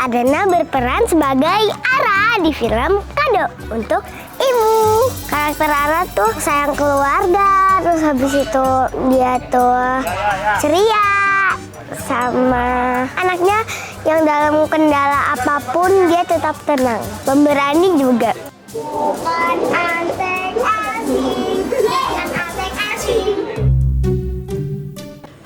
Adana berperan sebagai Ara di film Kado untuk Ibu. Karakter Ara tuh sayang keluarga, terus habis itu dia tuh ceria sama anaknya yang dalam kendala apapun dia tetap tenang, pemberani juga. Bukan antek asing, bukan antek asing.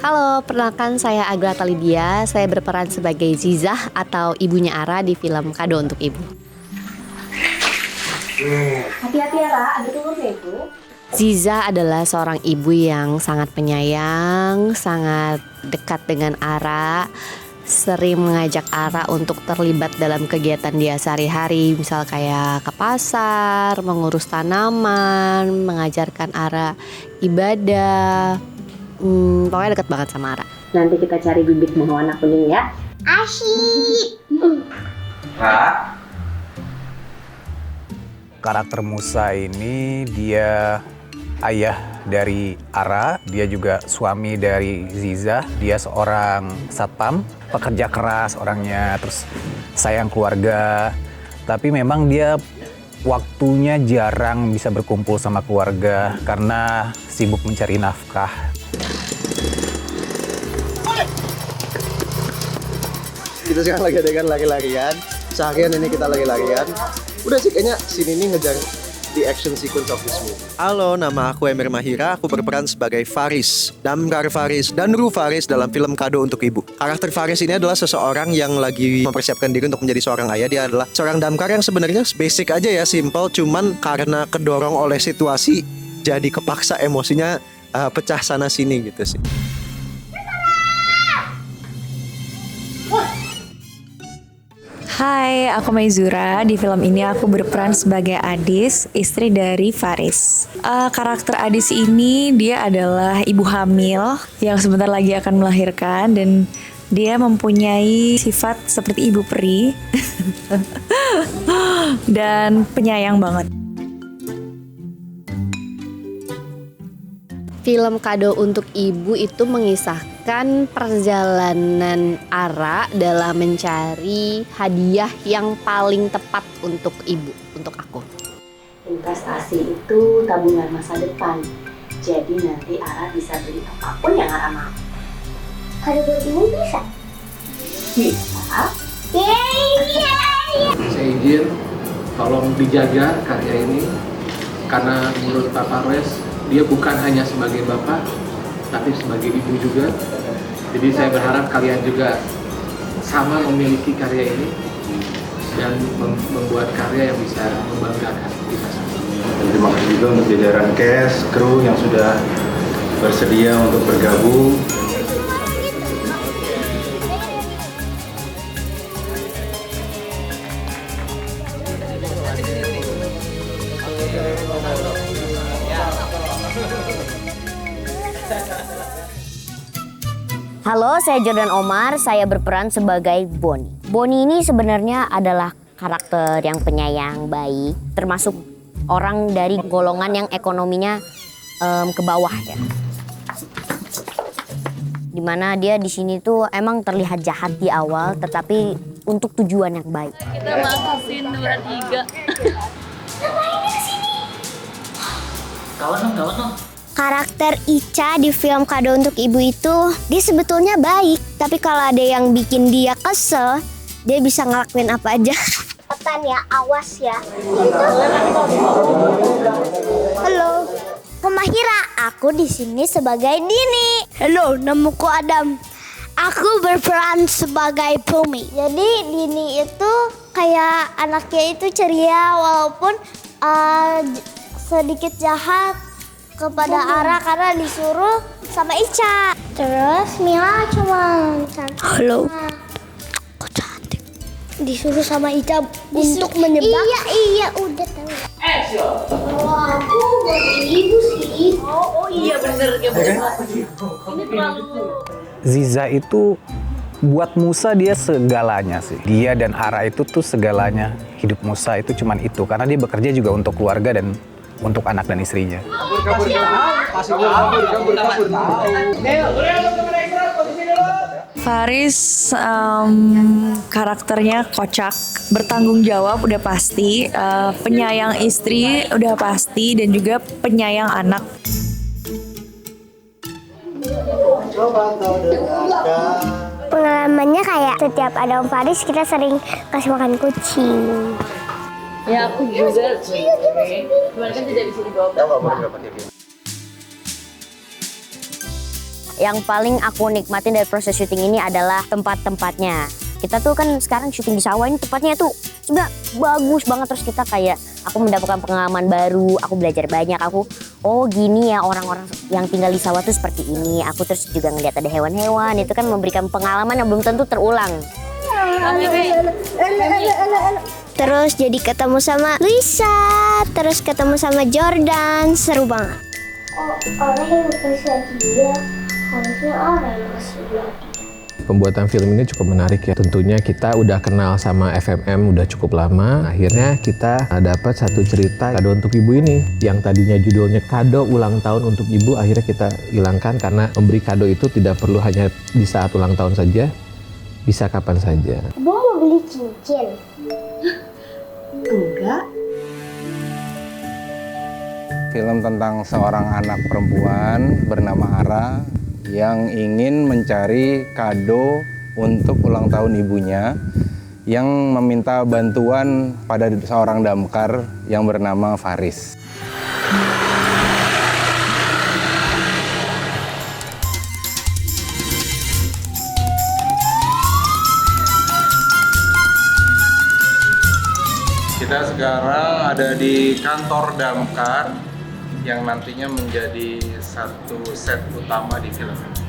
Halo, perkenalkan saya Agatha Lydia. Saya berperan sebagai Zizah atau ibunya Ara di film Kado untuk Ibu. Hati-hati ya, Ra, ada telurnya itu. Zizah adalah seorang ibu yang sangat penyayang, sangat dekat dengan Ara, sering mengajak Ara untuk terlibat dalam kegiatan dia sehari-hari, misal kayak ke pasar, mengurus tanaman, mengajarkan Ara ibadah. Pokoknya deket banget sama Ara. Nanti kita cari bibit bunga warna kuning ya. Asyik. Karakter Musa ini dia ayah dari Ara, dia juga suami dari Zizah. Dia seorang satpam, pekerja keras orangnya, terus sayang keluarga. Tapi memang dia waktunya jarang bisa berkumpul sama keluarga karena sibuk mencari nafkah. Kita sekarang lagi adegan lari-larian. Seharian ini kita lari-larian. Udah sih kayaknya scene ini ngejar di action sequence of this movie. Halo, nama aku Emir Mahira. Aku berperan sebagai Faris, Damkar Faris dan Ru Faris dalam film Kado untuk Ibu. Karakter Faris ini adalah seseorang yang lagi mempersiapkan diri untuk menjadi seorang ayah. Dia adalah seorang damkar yang sebenarnya basic aja ya, simple. Cuman karena kedorong oleh situasi, jadi kepaksa emosinya pecah sana sini gitu sih. Hai, aku Maizura. Di film ini aku berperan sebagai Adis, istri dari Faris. Karakter Adis ini dia adalah ibu hamil yang sebentar lagi akan melahirkan dan dia mempunyai sifat seperti ibu peri dan penyayang banget. Film Kado untuk Ibu itu mengisahkan perjalanan Ara dalam mencari hadiah yang paling tepat untuk ibu, untuk aku. Investasi itu tabungan masa depan. Jadi nanti Ara bisa beli apapun yang Ara mau. Kado buat Ibu bisa? Bisa? Iya. Saya izin tolong dijaga karya ini karena menurut Papa Roes dia bukan hanya sebagai bapak tapi sebagai ibu juga. Jadi saya berharap kalian juga sama memiliki karya ini dan membuat karya yang bisa membanggakan kita semua. Terima kasih juga untuk jajaran cast, kru yang sudah bersedia untuk bergabung. Halo, saya Jordan Omar. Saya berperan sebagai Boni. Boni ini sebenarnya adalah karakter yang penyayang, baik, termasuk orang dari golongan yang ekonominya ke bawah ya. Dimana dia di sini tuh emang terlihat jahat di awal, tetapi untuk tujuan yang baik. Kita masukin nomor 3. Kawan dong. Karakter Ica di film Kado untuk Ibu itu dia sebetulnya baik, tapi kalau ada yang bikin dia kesel, dia bisa ngelakuin apa aja. Cepetan ya, awas ya. Halo, Mama Hira. Aku di sini sebagai Dini. Halo, namaku Adam. Aku berperan sebagai Pumi. Jadi Dini itu kayak anaknya itu ceria walaupun sedikit jahat kepada Ara karena disuruh sama Ica. Terus Mila cuma halo, kok cantik. Disuruh sama Ica untuk menjebak. Iya udah tahu. Wah, aku buat ibu sih. Oh iya bener ya bener. Ini terlalu. Ziza itu buat Musa dia segalanya sih. Dia dan Ara itu tuh segalanya. Hidup Musa itu cuman itu karena dia bekerja juga untuk keluarga dan untuk anak dan istrinya. Faris karakternya kocak, bertanggung jawab udah pasti, penyayang istri udah pasti, dan juga penyayang anak. Pengalamannya kayak setiap ada Om Faris kita sering kasih makan kucing. Ya aku juga sebenarnya. Cuman kan tidak bisa dibawa. Yang paling aku nikmatin dari proses syuting ini adalah tempat-tempatnya. Kita tuh kan sekarang syuting di sawah, ini tempatnya tuh sebenarnya bagus banget. Terus kita kayak, aku mendapatkan pengalaman baru, aku belajar banyak. Aku, oh gini ya orang-orang yang tinggal di sawah tuh seperti ini. Aku terus juga ngeliat ada hewan-hewan, itu kan memberikan pengalaman yang belum tentu terulang. Terus jadi ketemu sama Luisa, terus ketemu sama Jordan, seru banget. Orang yang kasih dia, harusnya orang yang kasih dia. Pembuatan film ini cukup menarik ya. Tentunya kita udah kenal sama FMM udah cukup lama. Akhirnya kita dapat satu cerita kado untuk ibu ini. Yang tadinya judulnya kado ulang tahun untuk ibu, akhirnya kita hilangkan karena memberi kado itu tidak perlu hanya di saat ulang tahun saja, bisa kapan saja. Mau beli cincin? Enggak. Film tentang seorang anak perempuan bernama Ara yang ingin mencari kado untuk ulang tahun ibunya, yang meminta bantuan pada seorang damkar yang bernama Faris. Kita sekarang ada di kantor damkar yang nantinya menjadi satu set utama di film ini.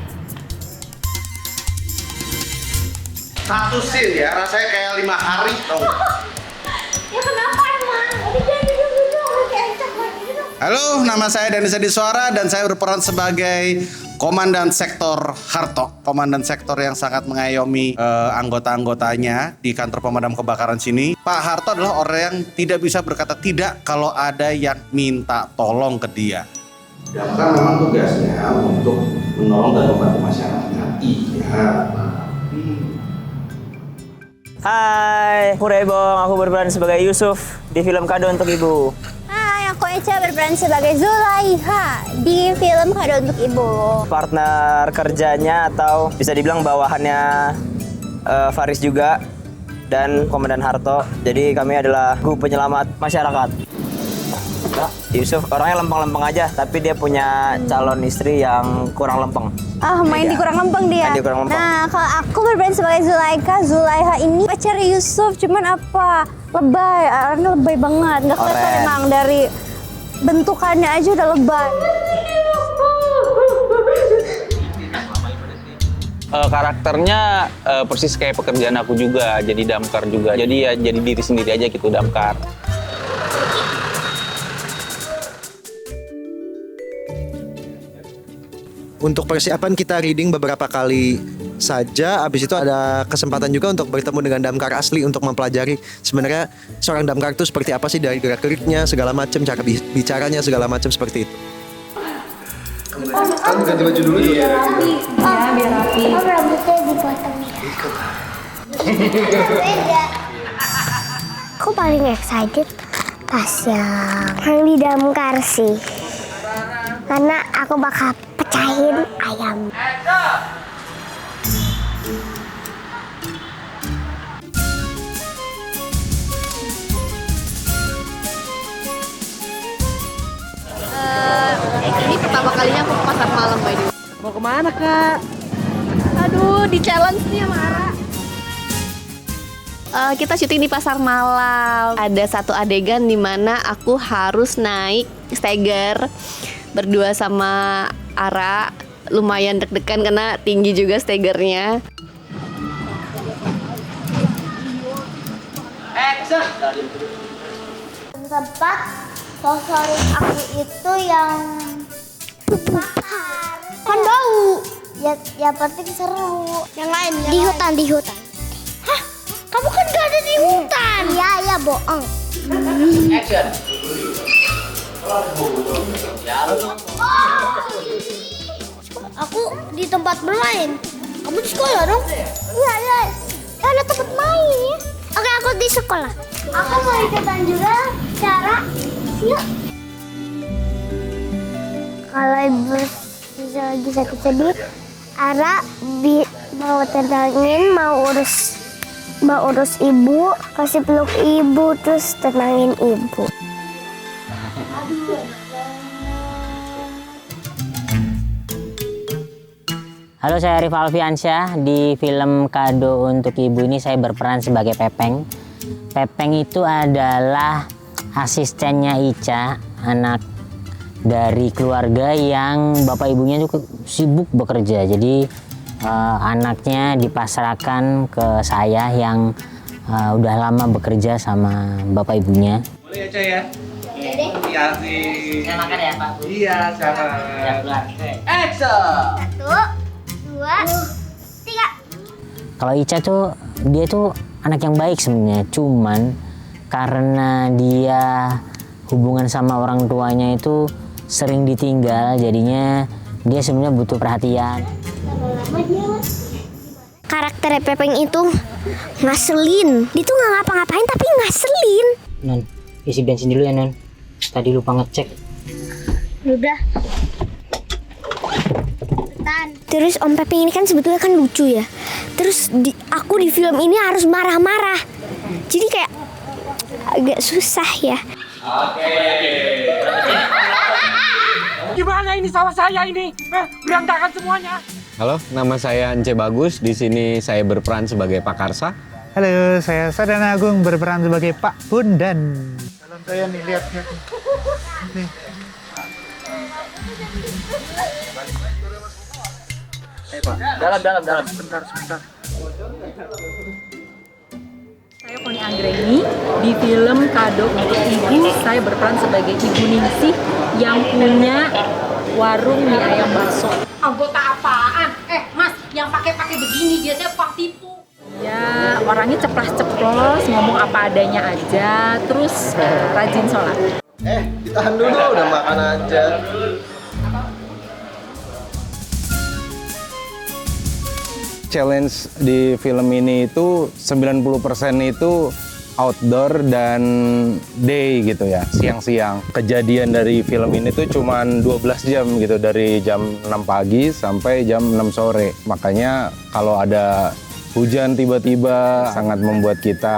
Satu scene ya, rasanya kayak 5 hari tau. Ya kenapa emang? Udah jadi dulu, kayak Halo, nama saya Dennis Adiswara dan saya berperan sebagai Komandan Sektor Harto. Komandan Sektor yang sangat mengayomi anggota-anggotanya di kantor pemadam kebakaran sini. Pak Harto adalah orang yang tidak bisa berkata tidak kalau ada yang minta tolong ke dia. Damkar memang tugasnya untuk menolong dan membantu masyarakat. Iya, tapi... Hai, aku Rebong. Aku berperan sebagai Yusuf di film Kado Untuk Ibu. Hai, aku Eca berperan sebagai Zulaiha di film Kado Untuk Ibu. Partner kerjanya atau bisa dibilang bawahannya Faris juga dan Komandan Harto. Jadi kami adalah grup penyelamat masyarakat. Yusuf orangnya lempeng-lempeng aja, tapi dia punya calon istri yang kurang lempeng. Ah, main di kurang lempeng dia. Kurang lempeng. Nah, kalau aku berperan sebagai Zulaiha ini pacar Yusuf, cuman apa? Lebay, orangnya lebay banget. Nggak kelihatan emang dari bentukannya aja udah lebay. Karakternya persis kayak pekerjaan aku juga, jadi damkar juga. Jadi ya jadi diri sendiri aja gitu, damkar. Untuk persiapan kita reading beberapa kali saja, habis itu ada kesempatan juga untuk bertemu dengan damkar asli untuk mempelajari sebenarnya seorang damkar itu seperti apa sih dari gerak-geriknya, segala macam, cara bicaranya, segala macam seperti itu. Kan ganti baju dulu ya. Iya, biar rapi. Oh, rambutnya dipotong ya. Beda. Aku paling excited pas yang di damkar sih. Karena aku bakal pecahin ayam. Ini pertama kalinya aku ke pasar malam, by the way. Mau kemana, Kak? Aduh, di challenge nih sama Ara. Kita syuting di pasar malam. Ada satu adegan di mana aku harus naik steger berdua sama Ara. Lumayan deg-degan karena tinggi juga stegernya. Tempat favorit aku itu yang kan bau. Ya penting seru. Yang lain di hutan. Hah? Kamu kan gak ada di hutan. Iya, bohong. Action. Aku di tempat bermain. Kamu di sekolah dong? Iya. Ada tempat main. Oke, aku di sekolah. Aku mau ikutan juga cara. Yuk. Kalau ibu bisa lagi sakit sedih, Ara mau tenangin, mau urus ibu, kasih peluk ibu, terus tenangin ibu. Halo, saya Arif Alfiansyah. Di film Kado untuk Ibu ini saya berperan sebagai Pepeng. Pepeng itu adalah asistennya Ica, anak dari keluarga yang bapak ibunya juga sibuk bekerja. Jadi anaknya dipasrahkan ke saya yang udah lama bekerja sama bapak ibunya. Boleh ya, Cah ya? Iya sih. Saya makan ya, Pak? Iya, jangan. Action! 1, 2, 3. Kalau Ica tuh, dia tuh anak yang baik sebenarnya. Cuman karena dia hubungan sama orang tuanya itu sering ditinggal, jadinya dia sebenarnya butuh perhatian. Karakter Pepeng itu ngaselin. Dia tuh nggak ngapa-ngapain tapi ngaselin. Non, isi bensin dulu ya, Non. Tadi lupa ngecek. Udah. Terus Om Pepeng ini kan sebetulnya kan lucu ya. Terus aku di film ini harus marah-marah. Jadi kayak agak susah ya. Gimana ini sawah saya ini? Berantakan semuanya. Halo, nama saya Ence Bagus. Di sini saya berperan sebagai Pak Karsa. Halo, saya Sadana Agung berperan sebagai Pak Bundan. Dalam saya nih, lihat. Nih. Pak, dalam. Sebentar. Saya Poni Anggreni. Di film Kado untuk Ibu, saya berperan sebagai Ibu Ningsih yang punya warung mie ayam bakso. Anggota apaan? Mas, yang pakai begini biasanya Pak tipu. Ya, orangnya ceplas-ceplos, ngomong apa adanya aja, terus rajin sholat. Ditahan dulu, udah makan aja. Challenge di film ini itu 90% itu outdoor dan day gitu ya, siang-siang. Kejadian dari film ini tuh cuman 12 jam gitu, dari jam 6 pagi sampai jam 6 sore. Makanya kalau ada hujan tiba-tiba sangat membuat kita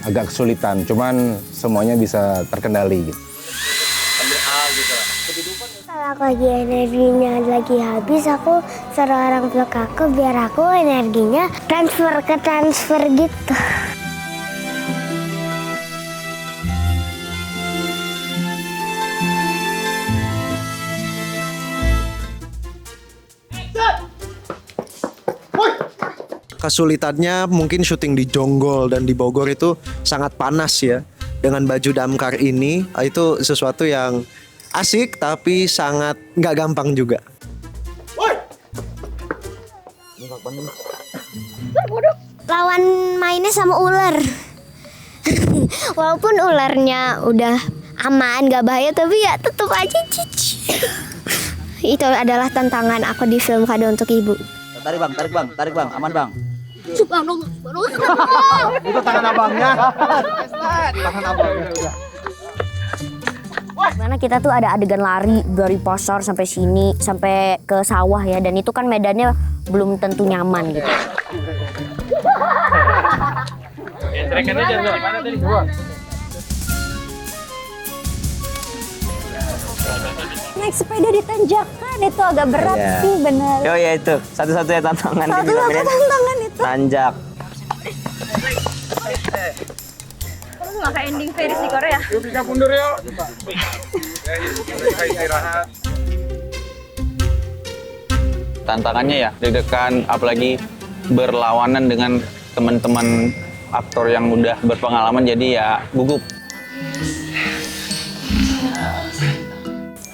agak kesulitan, cuman semuanya bisa terkendali gitu. Kalau lagi energinya lagi habis, aku suruh orang peluk aku biar aku energinya transfer gitu. Kesulitannya mungkin syuting di Jonggol dan di Bogor itu sangat panas ya. Dengan baju damkar ini itu sesuatu yang asik tapi sangat nggak gampang juga. Lawan mainnya sama ular. Walaupun ularnya udah aman, nggak bahaya, tapi ya tetap aja cici. Itu adalah tantangan aku di film Kado untuk Ibu. Tarik bang, aman bang. Subhanallah. Itu tangan abangnya. Tangan abangnya udah. Mana kita tuh ada adegan lari dari pasar sampai sini, sampai ke sawah ya, dan itu kan medannya belum tentu nyaman gitu. Naik sepeda di tanjakan itu agak berat sih, bener. Yo ya itu, satu-satunya tantangan di film ini. Tantangan itu. Tanjak. Terus nggak kayak ending Ferris di Korea? Yuk kita mundur yuk. Tantangannya ya deg-degan, apalagi berlawanan dengan teman-teman aktor yang udah berpengalaman, jadi ya gugup.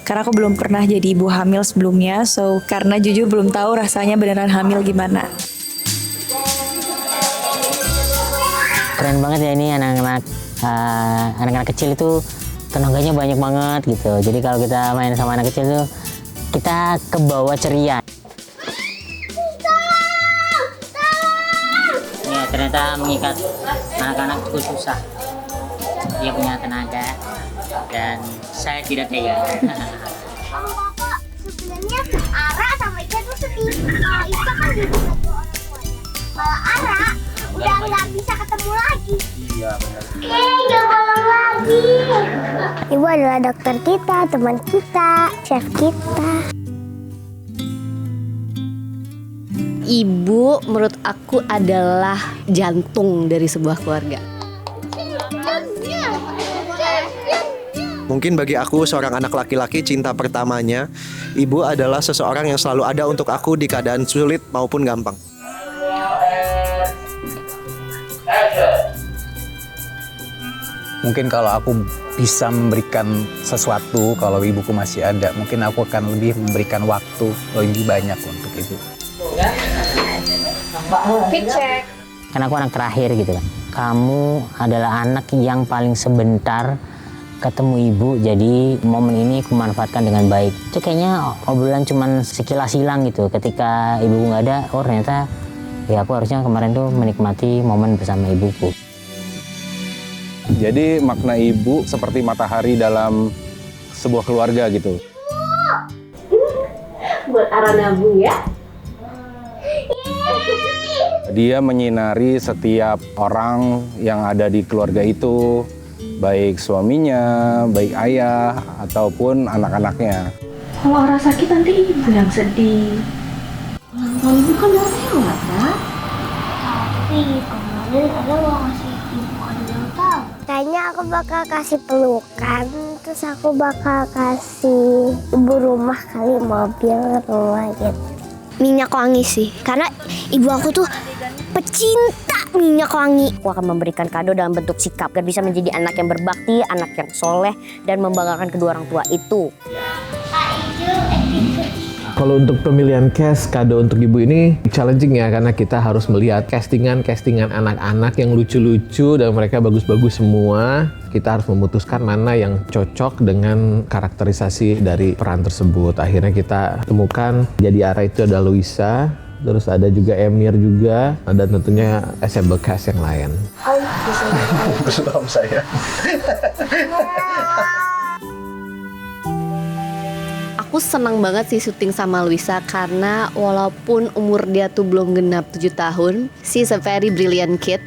Karena aku belum pernah jadi ibu hamil sebelumnya, so karena jujur belum tahu rasanya beneran hamil gimana. Keren banget ya ini anak-anak kecil itu tenaganya banyak banget gitu. Jadi kalau kita main sama anak kecil tuh kita kebawa ceria. ternyata mengikat anak-anak cukup susah. Dia punya tenaga dan saya tidak tega. Bapak, sebenarnya Ara sama Ica tuh sedih. Kalau Ica kan dibuka dua orang tuanya. Kalau Ara udah nggak bisa ketemu lagi. Iya benar. Nggak boleh lagi. Ibu adalah dokter kita, teman kita, chef kita. Ibu menurut aku adalah jantung dari sebuah keluarga. Mungkin bagi aku seorang anak laki-laki, cinta pertamanya ibu adalah seseorang yang selalu ada untuk aku di keadaan sulit maupun gampang. Mungkin kalau aku bisa memberikan sesuatu, kalau ibuku masih ada, mungkin aku akan lebih memberikan waktu lebih banyak untuk ibu. Karena aku anak terakhir gitu kan. Kamu adalah anak yang paling sebentar ketemu ibu, jadi momen ini aku manfaatkan dengan baik. Itu kayaknya obrolan cuman sekilas hilang gitu. Ketika ibuku nggak ada, oh ternyata ya aku harusnya kemarin tuh menikmati momen bersama ibuku. Jadi makna ibu seperti matahari dalam sebuah keluarga gitu. Buat Ara nabung ya. Dia menyinari setiap orang yang ada di keluarga itu, baik suaminya, baik ayah, ataupun anak-anaknya. Kalau Ara sakit nanti ibu yang sedih. Kalau ibu kan udah lewat kan? Tapi kemarin ada mau ngasih ibu ulang tahun. Kayaknya aku bakal kasih pelukan, terus aku bakal kasih ibu rumah kali, mobil, rumah gitu. Minyak wangi sih, karena ibu aku tuh pecinta minyak wangi. Aku akan memberikan kado dalam bentuk sikap agar bisa menjadi anak yang berbakti, anak yang soleh, dan membanggakan kedua orang tua itu. Kalau untuk pemilihan cast kado untuk ibu ini challenging ya, karena kita harus melihat castingan anak-anak yang lucu-lucu dan mereka bagus-bagus semua. Kita harus memutuskan mana yang cocok dengan karakterisasi dari peran tersebut. Akhirnya kita temukan jadi Ara itu ada Luisa, terus ada juga Emir juga, dan tentunya ensemble cast yang lain. Belum saya. Aku senang banget sih syuting sama Luisa karena walaupun umur dia tuh belum genap 7 tahun, she's a very brilliant kid.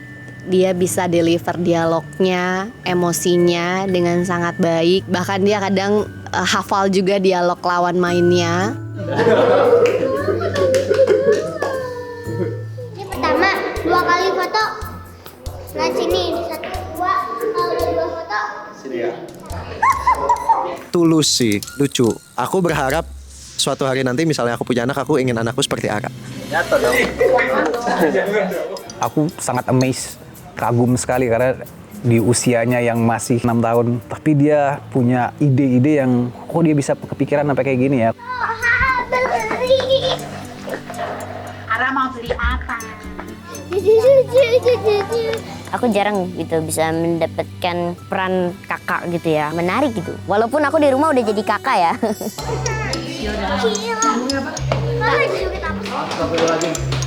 Dia bisa deliver dialognya, emosinya dengan sangat baik. Bahkan dia kadang hafal juga dialog lawan mainnya. Ini pertama, 2 kali foto. Nah sini, 1, 2, kalau udah 2 foto. Sini ya. Tulus sih, lucu. Aku berharap suatu hari nanti misalnya aku punya anak, aku ingin anakku seperti Ara. Jatuh dong. Aku sangat amazed, kagum sekali karena di usianya yang masih 6 tahun, tapi dia punya ide-ide yang kok dia bisa kepikiran sampai kayak gini ya. Ara mau beli apa? Aku jarang gitu bisa mendapatkan peran kakak gitu ya, menarik gitu. Walaupun aku di rumah udah jadi kakak ya.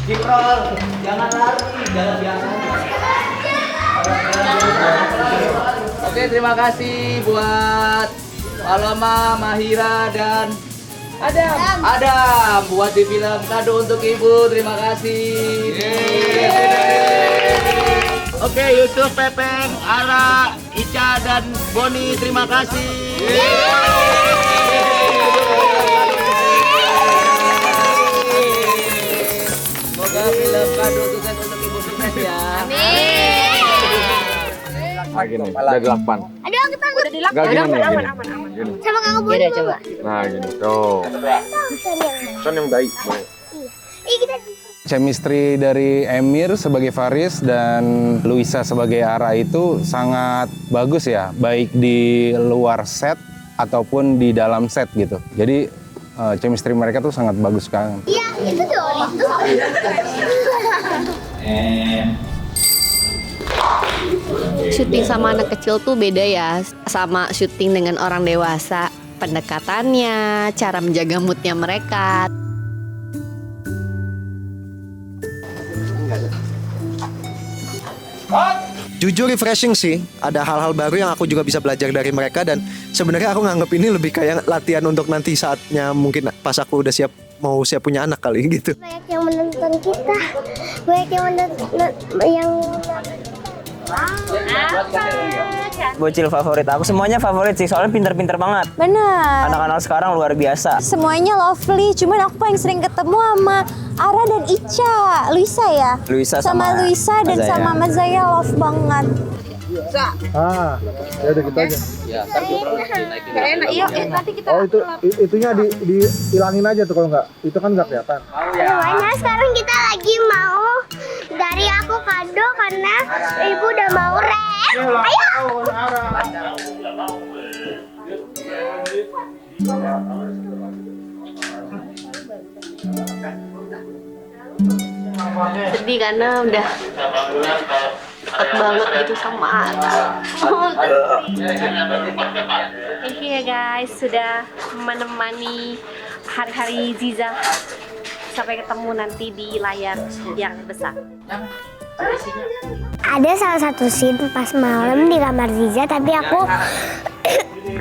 Jiprol, jangan lari, jalan biasa. Oke, terima kasih buat Paloma, Mahira, dan Adam buat di film Kado Untuk Ibu. Terima kasih. Oke, YouTube Pepeng, Ara, Ica, dan Boni, terima kasih. Semoga film Kado Untuk Ibu sukses ya. Nah gini, udah 8. Aduh, aku takut. Udah dilak. Enggak, gini, Aman. gini. Sama kakak Boni. Coba. Nah gini, tuh. Son yang baik. Chemistry dari Emir sebagai Faris dan Luisa sebagai Ara itu sangat bagus ya, baik di luar set ataupun di dalam set gitu. Jadi chemistry mereka tuh sangat bagus kan. Iya, itu dong, itu. Syuting sama anak kecil tuh beda ya sama syuting dengan orang dewasa. Pendekatannya, cara menjaga moodnya mereka. Jujur refreshing sih, ada hal-hal baru yang aku juga bisa belajar dari mereka dan sebenarnya aku nganggap ini lebih kayak latihan untuk nanti saatnya mungkin pas aku udah siap punya anak kali gitu. Banyak yang menonton kita, banyak yang Bocil favorit aku, semuanya favorit sih, soalnya pinter-pinter banget. Bener. Anak-anak sekarang luar biasa. Semuanya lovely, cuman aku paling sering ketemu sama Ara dan Ica. Luisa ya? Luisa sama Luisa dan Mazaya. sama Mazaya love banget. Ah, ya udah gitu aja. Ya, ntar gue naikin. Gak enak, iya. Nanti kita Itunya dihilangin aja tuh kalau nggak. Itu kan nggak kelihatan. Semuanya sekarang kita lagi mau dari aku kado karena ibu udah mau res. Ayo. sedih karena udah deket banget gitu sama Ara. Thank you ya guys, sudah menemani hari-hari Ziza. Sampai ketemu nanti di layar yang besar. Ada salah satu scene pas malam di kamar Ziza, tapi aku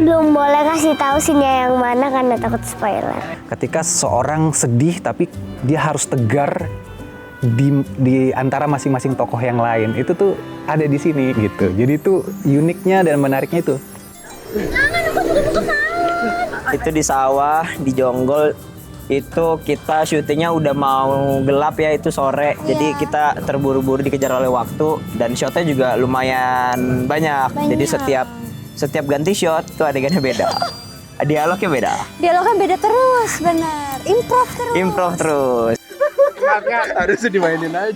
belum boleh kasih tahu scene-nya yang mana karena takut spoiler. Ketika seorang sedih tapi dia harus tegar di antara masing-masing tokoh yang lain, itu tuh ada di sini gitu. Jadi itu uniknya dan menariknya itu. Itu di sawah, di Jonggol, itu kita syutingnya udah mau gelap ya, itu sore. Jadi kita terburu-buru dikejar oleh waktu dan shotnya juga lumayan banyak. Jadi setiap ganti shot tuh adegannya beda. Dialognya beda. Dialognya beda terus, bener. Improv terus. Harusnya dimainin aja.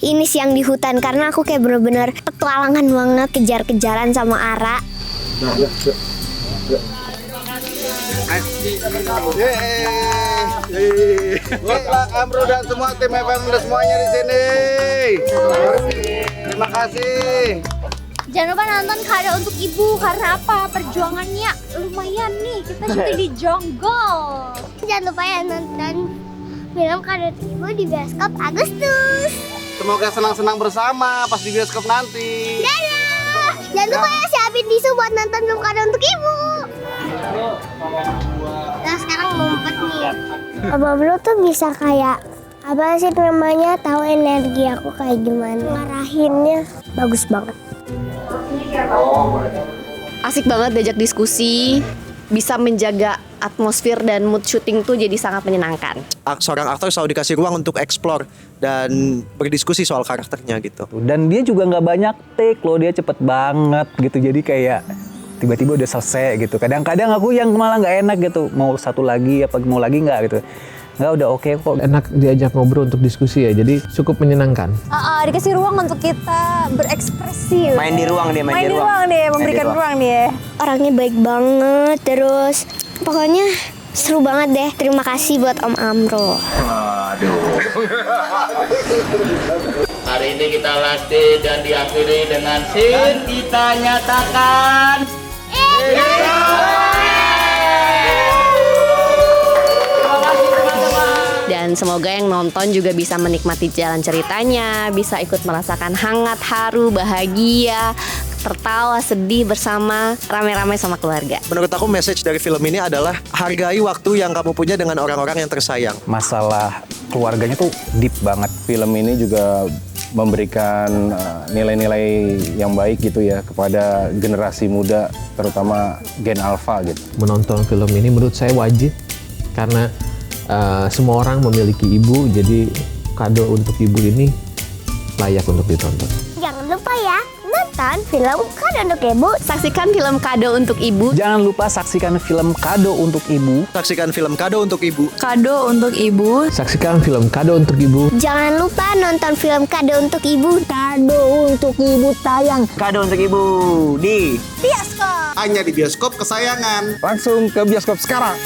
Ini siang di hutan karena aku kayak bener-bener petualangan banget kejar-kejaran sama Ara. Good luck Amro dan semua tim FM dan semuanya di sini. Terima kasih. Jangan lupa nonton Kado untuk Ibu, karena apa? Perjuangannya lumayan nih, kita syuting di Jonggol. Jangan lupa ya nonton film Kado untuk Ibu di bioskop Agustus. Semoga senang-senang bersama pas di bioskop nanti. Dadah! Jangan lupa ya siapin tisu buat nonton film Kado untuk Ibu. Nah sekarang ngumpet nih. Abang Bro tuh bisa kayak apa sih namanya, tahu energi aku kayak gimana, ngarahinnya bagus banget. Asik banget diajak diskusi, bisa menjaga atmosfer dan mood syuting tuh jadi sangat menyenangkan. Seorang aktor selalu dikasih ruang untuk explore dan berdiskusi soal karakternya gitu. Dan dia juga nggak banyak take loh, dia cepet banget gitu. Jadi kayak tiba-tiba udah selesai gitu. Kadang-kadang aku yang malah nggak enak gitu, mau satu lagi apa mau lagi nggak gitu. Nggak, udah oke kok. Enak diajak ngobrol untuk diskusi ya, jadi cukup menyenangkan. Dikasih ruang untuk kita berekspresi. Main di ruang dia, main di ruang dia, memberikan ruang dia. Orangnya baik banget, terus pokoknya seru banget deh. Terima kasih buat Om Amro. Hari ini kita latih dan diakhiri dengan scene kita nyatakan Dan semoga yang nonton juga bisa menikmati jalan ceritanya, bisa ikut merasakan hangat, haru, bahagia, tertawa, sedih bersama rame-rame sama keluarga. Menurut aku message dari film ini adalah hargai waktu yang kamu punya dengan orang-orang yang tersayang. Masalah keluarganya tuh deep banget. Film ini juga memberikan nilai-nilai yang baik gitu ya kepada generasi muda, terutama Gen Alpha gitu. Menonton film ini menurut saya wajib karena semua orang memiliki ibu, jadi kado untuk ibu ini layak untuk ditonton. Jangan lupa ya, nonton film Kado untuk Ibu. Saksikan film Kado untuk Ibu. Jangan lupa saksikan film Kado untuk Ibu. Saksikan film Kado untuk Ibu. Kado untuk Ibu. Saksikan film Kado untuk Ibu. Jangan lupa nonton film Kado untuk Ibu. Kado untuk Ibu tayang. Kado untuk Ibu di bioskop. Hanya di bioskop kesayangan. Langsung ke bioskop sekarang.